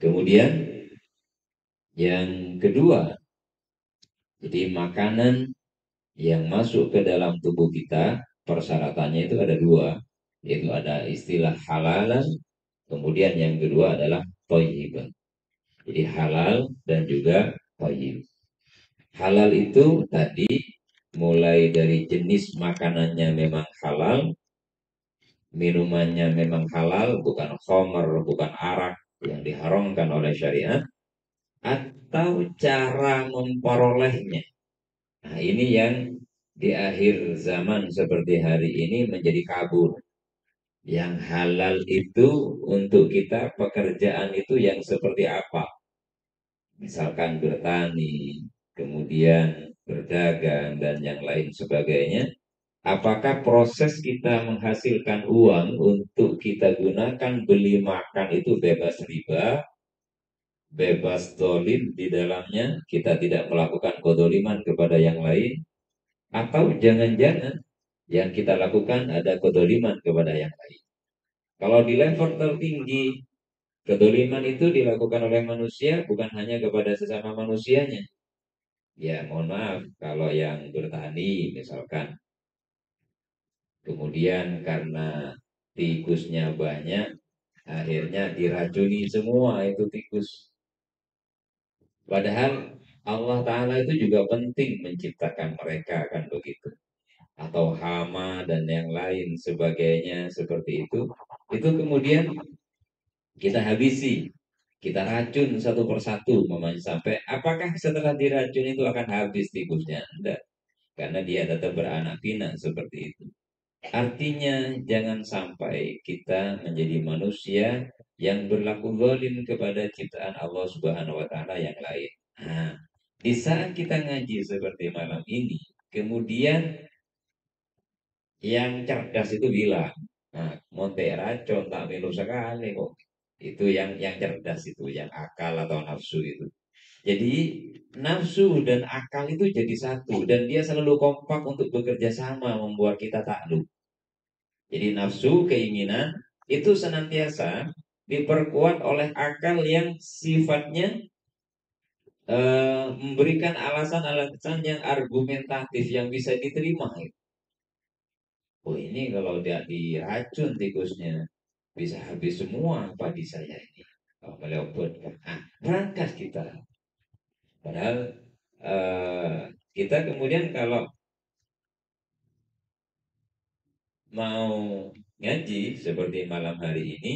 Kemudian yang kedua, jadi makanan yang masuk ke dalam tubuh kita, persyaratannya itu ada dua, yaitu ada istilah halalan, kemudian yang kedua adalah thayyiban. Jadi halal dan juga thayyib. Halal itu tadi mulai dari jenis makanannya memang halal, minumannya memang halal, bukan khamar, bukan arak yang diharamkan oleh syariat, atau cara memperolehnya. Nah, ini yang di akhir zaman seperti hari ini menjadi kabur. Yang halal itu untuk kita pekerjaan itu yang seperti apa? Misalkan bertani, kemudian berdagang, dan yang lain sebagainya. Apakah proses kita menghasilkan uang untuk kita gunakan beli makan itu bebas riba, bebas dolim di dalamnya, kita tidak melakukan kodoliman kepada yang lain, atau jangan-jangan yang kita lakukan ada kodoliman kepada yang lain. Kalau di level tertinggi, kedoliman itu dilakukan oleh manusia bukan hanya kepada sesama manusianya. Ya, mohon maaf, kalau yang bertani misalkan, kemudian karena tikusnya banyak, akhirnya diracuni semua itu tikus. Padahal Allah Ta'ala itu juga penting menciptakan mereka, kan begitu. Atau hama dan yang lain sebagainya seperti itu. Itu kemudian kita habisi, kita racun satu persatu, memang sampai apakah setelah diracun itu akan habis tikusnya? Enggak, karena dia tetap beranak pinak seperti itu. Artinya jangan sampai kita menjadi manusia yang berlaku zalim kepada ciptaan Allah Subhanahu wa taala yang lain. Nah, di saat kita ngaji seperti malam ini, kemudian yang cerdas itu bilang, nah, monte racun tak melu sekali kok. Itu yang cerdas itu, yang akal atau nafsu itu. Jadi nafsu dan akal itu jadi satu dan dia selalu kompak untuk bekerja sama membuat kita takluk. Jadi nafsu, keinginan itu senantiasa diperkuat oleh akal yang sifatnya memberikan alasan-alasan yang argumentatif yang bisa diterima. Oh, ini kalau tidak diracun tikusnya bisa habis semua padi saya ini. Oh, meleopon. Nah, berangkat kita. Padahal kita kemudian kalau mau ngaji seperti malam hari ini,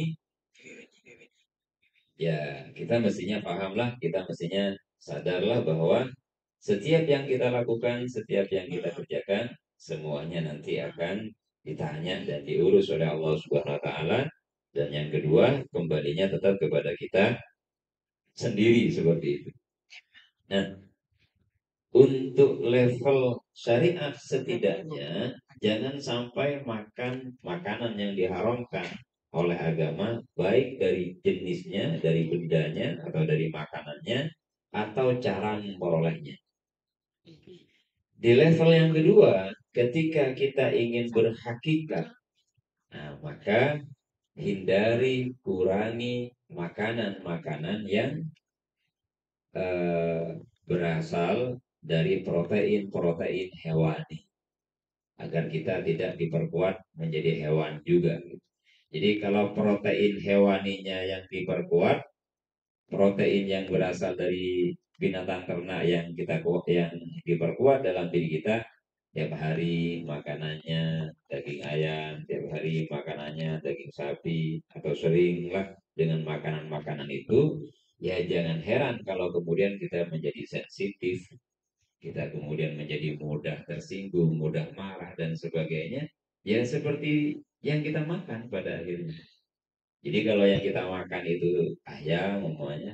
ya kita mestinya pahamlah, kita mestinya sadarlah bahwa setiap yang kita lakukan, setiap yang kita kerjakan, semuanya nanti akan ditanya dan diurus oleh Allah Subhanahu wa taala. Dan yang kedua, kembalinya tetap kepada kita sendiri seperti itu. Nah, untuk level syariat setidaknya jangan sampai makan makanan yang diharamkan oleh agama, baik dari jenisnya, dari bendanya, atau dari makanannya, atau cara memperolehnya. Di level yang kedua, ketika kita ingin berhakikat, nah, maka hindari, kurangi makanan-makanan yang eh, berasal dari protein-protein hewani, agar kita tidak diperkuat menjadi hewan juga. Jadi kalau protein hewaninya yang diperkuat, protein yang berasal dari binatang ternak yang yang diperkuat dalam diri kita, tiap hari makanannya daging ayam, tiap hari makanannya daging sapi, atau seringlah dengan makanan-makanan itu, ya jangan heran kalau kemudian kita menjadi sensitif, kita kemudian menjadi mudah tersinggung, mudah marah dan sebagainya. Ya seperti yang kita makan pada akhirnya. Jadi kalau yang kita makan itu ayam umpamanya,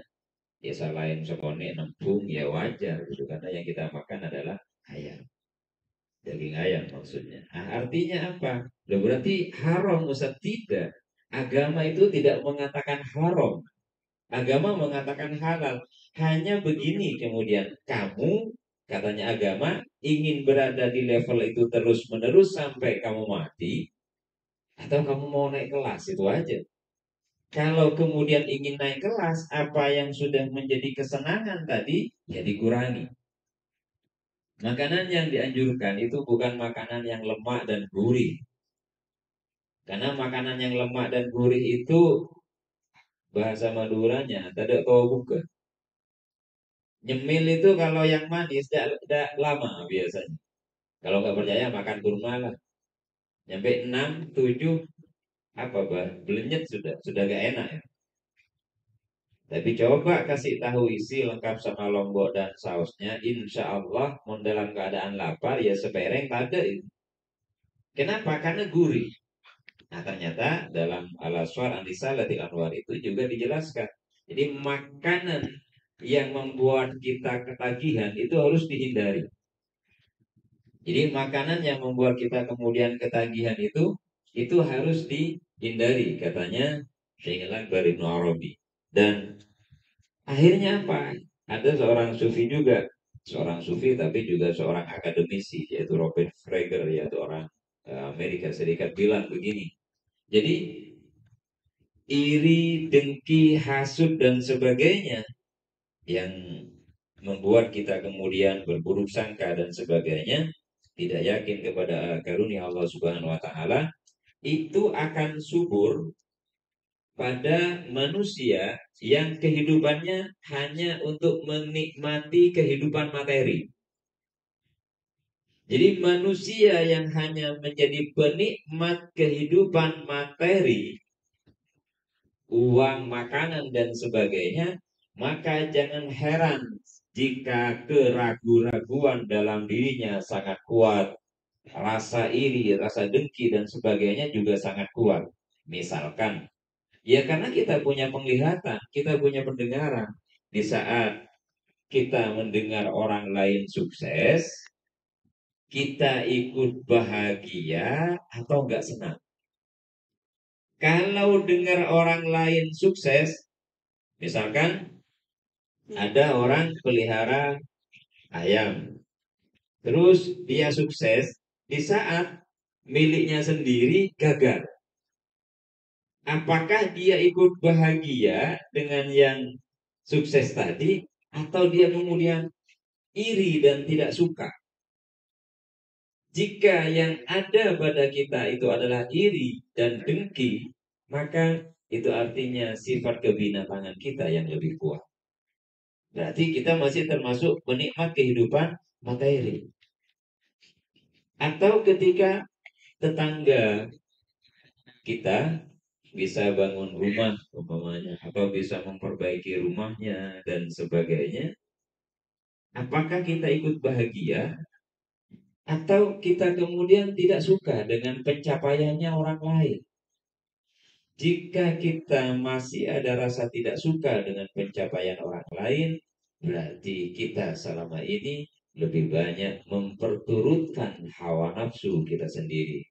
ya selain sekone nembung ya wajar gitu, karena yang kita makan adalah ayam, daging ayam maksudnya. Nah, artinya apa? Loh, berarti haram Ustaz? Tidak. Agama itu tidak mengatakan haram. Agama mengatakan halal. Hanya begini kemudian kamu, katanya agama, ingin berada di level itu terus menerus sampai kamu mati, atau kamu mau naik kelas, itu aja. Kalau kemudian ingin naik kelas, apa yang sudah menjadi kesenangan tadi, ya dikurangi. Makanan yang dianjurkan itu bukan makanan yang lemak dan gurih. Karena makanan yang lemak dan gurih itu bahasa Maduranya, tidak tahu buka. Nyemil itu kalau yang manis tidak lama biasanya. Kalau nggak percaya makan kurma lah. Nyampe 6, 7, apa bah, belenyet sudah gak enak ya. Tapi coba kasih tahu isi lengkap sama lombok dan sausnya, insya Allah mau dalam keadaan lapar ya sepereng pada itu. Kenapa? Karena gurih. Nah ternyata dalam Al-Aswar An-Risalatil Anwar itu juga dijelaskan. Jadi makanan yang membuat kita ketagihan itu harus dihindari. Jadi makanan yang membuat kita kemudian ketagihan itu harus dihindari katanya Syekhul Akbar Ibnu Arabi. Dan akhirnya apa? Ada seorang sufi juga, seorang sufi tapi juga seorang akademisi yaitu Robert Frager yaitu orang Amerika Serikat bilang begini. Jadi iri, dengki, hasud dan sebagainya yang membuat kita kemudian berburuk sangka dan sebagainya, tidak yakin kepada karunia Allah Subhanahu wa taala, itu akan subur pada manusia yang kehidupannya hanya untuk menikmati kehidupan materi. Jadi manusia yang hanya menjadi penikmat kehidupan materi, uang, makanan, dan sebagainya, maka jangan heran jika keraguan-raguan dalam dirinya sangat kuat, rasa iri, rasa dengki, dan sebagainya juga sangat kuat. Misalkan, ya karena kita punya penglihatan, kita punya pendengaran. Di saat kita mendengar orang lain sukses, kita ikut bahagia atau enggak senang? Kalau dengar orang lain sukses, misalkan ada orang pelihara ayam, terus dia sukses, di saat miliknya sendiri gagal. Apakah dia ikut bahagia dengan yang sukses tadi, atau dia kemudian iri dan tidak suka? Jika yang ada pada kita itu adalah iri dan dengki, maka itu artinya sifat kebinatangan kita yang lebih kuat. Berarti kita masih termasuk penikmat kehidupan materi. Atau ketika tetangga kita bisa bangun rumah umpamanya, atau bisa memperbaiki rumahnya dan sebagainya, apakah kita ikut bahagia atau kita kemudian tidak suka dengan pencapaiannya orang lain? Jika kita masih ada rasa tidak suka dengan pencapaian orang lain, berarti kita selama ini lebih banyak memperturutkan hawa nafsu kita sendiri.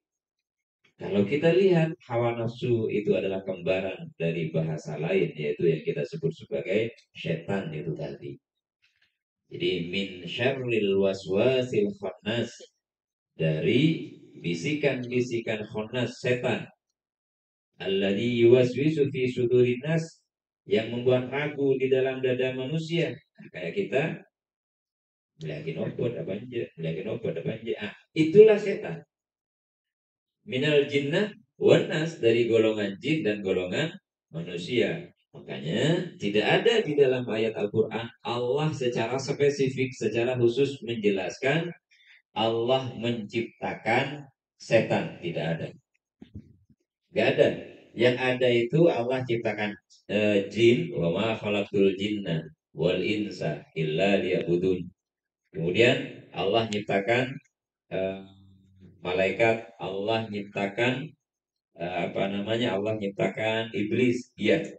Kalau kita lihat hawa nafsu itu adalah kembaran dari bahasa lain, yaitu yang kita sebut sebagai setan itu tadi. Jadi min syarril waswasil khannas, dari bisikan-bisikan khannas setan, alladzi yuwaswisu fi sudurin nas, yang membuat ragu di dalam dada manusia. Nah, kayak kita beliakin obat apa aja, beliakin obat apa aja. Ah, itulah setan. Minal jinnah wanas, dari golongan jin dan golongan manusia. Makanya tidak ada di dalam ayat Al-Quran Allah secara spesifik, secara khusus menjelaskan Allah menciptakan setan. Tidak ada. Gak ada. Yang ada itu Allah ciptakan jin, wa ma khalaqtul jinna wal insa illa liya'budun. Kemudian Allah nyiptakan eh, malaikat, Allah nyiptakan apa namanya? Allah nyiptakan iblis. Iya.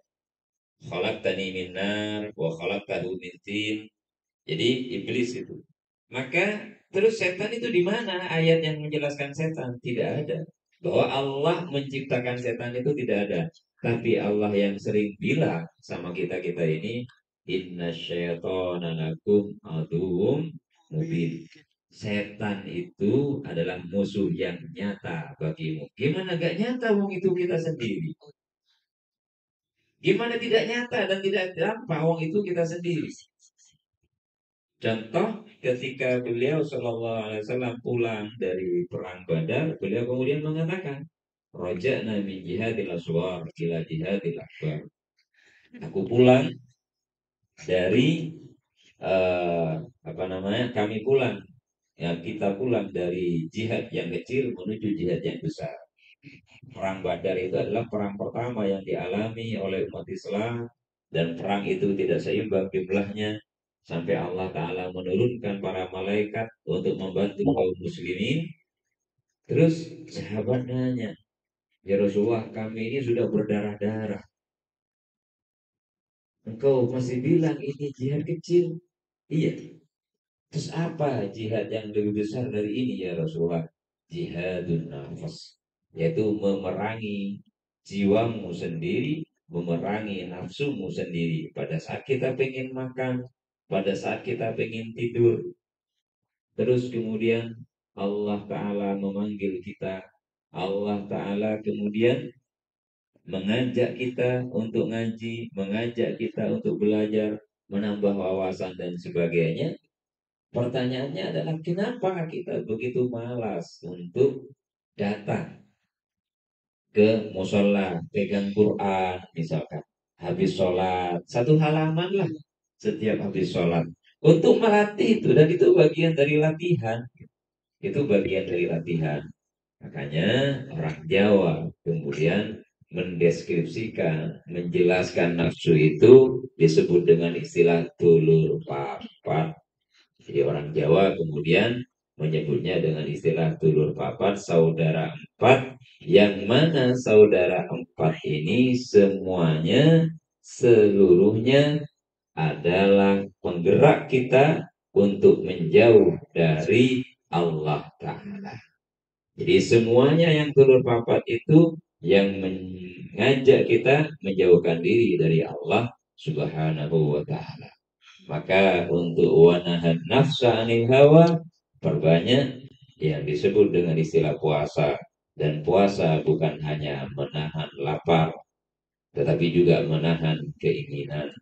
Khalaqtani min nar wa khalaqtahu min tin. Jadi iblis itu. Maka terus setan itu di mana ayat yang menjelaskan setan? Tidak ada. Bahwa Allah menciptakan setan itu tidak ada. Tapi Allah yang sering bilang sama kita-kita ini, inna syaitana lakum aduum mubin. Setan itu adalah musuh yang nyata bagimu. Gimana gak nyata wong itu kita sendiri? Gimana tidak nyata dan tidak dampak? Wong itu kita sendiri. Contoh ketika beliau Shallallahu Alaihi Wasallam pulang dari perang Badar, beliau kemudian mengatakan, "Roja'na min jihadil aswar ila jihadil akbar." Aku pulang dari apa namanya? Kami pulang, ya kita pulang dari jihad yang kecil menuju jihad yang besar. Perang Badar itu adalah perang pertama yang dialami oleh umat Islam, dan perang itu tidak seimbang jumlahnya sampai Allah Ta'ala menurunkan para malaikat untuk membantu kaum muslimin. Terus sahabat nanya, "Ya Rasulullah, kami ini sudah berdarah-darah, engkau masih bilang ini jihad kecil?" Iya. Terus apa jihad yang lebih besar dari ini ya Rasulullah? Jihadun nafas, yaitu memerangi jiwamu sendiri, memerangi nafsumu sendiri. Pada saat kita pengen makan, pada saat kita pengen tidur, terus kemudian Allah Ta'ala memanggil kita, Allah Ta'ala kemudian mengajak kita untuk ngaji, mengajak kita untuk belajar, menambah wawasan dan sebagainya. Pertanyaannya adalah kenapa kita begitu malas untuk datang ke musola, pegang Quran misalkan, habis sholat, satu halaman lah setiap habis sholat. Untuk melatih itu, dan itu bagian dari latihan. Itu bagian dari latihan. Makanya orang Jawa kemudian mendeskripsikan, menjelaskan nafsu itu disebut dengan istilah dulur papat. Jadi orang Jawa kemudian menyebutnya dengan istilah dulur papat, saudara empat, yang mana saudara empat ini semuanya, seluruhnya adalah penggerak kita untuk menjauh dari Allah Ta'ala. Jadi semuanya yang dulur papat itu yang mengajak kita menjauhkan diri dari Allah Subhanahu wa Ta'ala. Maka untuk wanahan nafsa anil hawa, perbanyak yang disebut dengan istilah puasa. Dan puasa bukan hanya menahan lapar, tetapi juga menahan keinginan.